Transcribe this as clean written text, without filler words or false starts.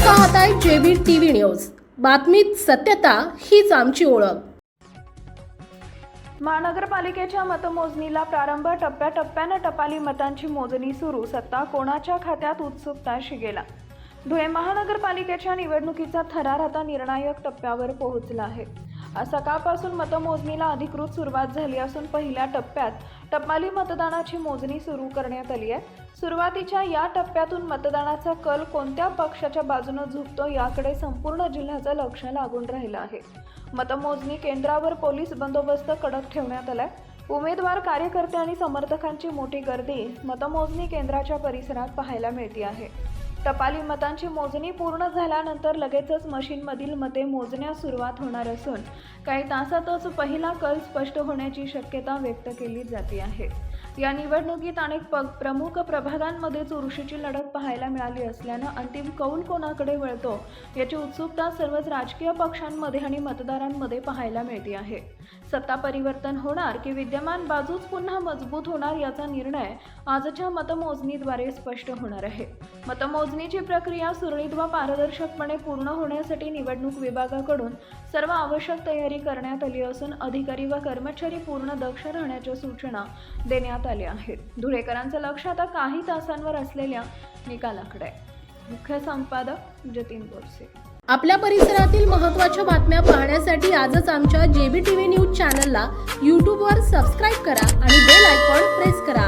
पाहताय JB TV news. बातमीत सत्यता हीच आमची ओळख। महानगरपालिकेच्या मतमोजणीला प्रारंभ। टप्प्याटप्प्याने टपाली मतांची मोजणी सुरू। सत्ता कोणाच्या खात्यात उत्सुकता शिगेला। धुळे महानगरपालिकेच्या निवडणुकीचा थरार आता निर्णायक टप्प्यावर पोहोचला आहे। आज सकाळपासून मतमोजणीला अधिकृत सुरुवात झाली असून पहिल्या टप्प्यात टपाली मतदानाची मोजणी सुरू करण्यात आली आहे। सुरुवातीच्या या टप्प्यातून मतदानाचा कल कोणत्या पक्षाच्या बाजूने झुकतो याकडे संपूर्ण जिल्ह्याचं लक्ष लागून राहिलं आहे। मतमोजणी केंद्रावर पोलीस बंदोबस्त कडक ठेवण्यात आलाय। उमेदवार, कार्यकर्ते आणि समर्थकांची मोठी गर्दी मतमोजणी केंद्राच्या परिसरात पाहायला मिळते आहे। टपाली मतांची मोजणी पूर्ण झाल्यानंतर लगेचच मशीनमधील मते मोजण्यास सुरुवात होणार असून काही तासातच पहिला कल स्पष्ट होण्याची शक्यता व्यक्त केली जाते आहे। या निवडणुकीत अनेक प्रमुख प्रभागांमध्ये चुरशीची लढत पाहायला मिळाली असल्यानं अंतिम कौल कोणाकडे वळतो याची उत्सुकता सर्वच राजकीय पक्षांमध्ये आणि मतदारांमध्ये पाहायला मिळते आहे। सत्ता परिवर्तन होणार की विद्यमान बाजूच पुन्हा मजबूत होणार याचा निर्णय आजच्या मतमोजणीद्वारे स्पष्ट होणार आहे। मतमोजणीची प्रक्रिया सुरळीत व पारदर्शकपणे पूर्ण होण्यासाठी निवडणूक विभागाकडून सर्व आवश्यक तयारी करण्यात आली असून अधिकारी व कर्मचारी पूर्ण दक्ष राहण्याच्या सूचना देण्यात आल्या आहेत। धुळेकरांचं लक्ष आता काही तासांवर असलेल्या निकालाकडे। मुख्य संपादक जतीन बोरसे। आपल्या परिसरातील महत्त्वाच्या बातम्या पाहण्यासाठी आजच आमच्या जेबी टीव्ही न्यूज चॅनलला YouTube वर सबस्क्राइब करा आणि बेल आयकॉन प्रेस करा।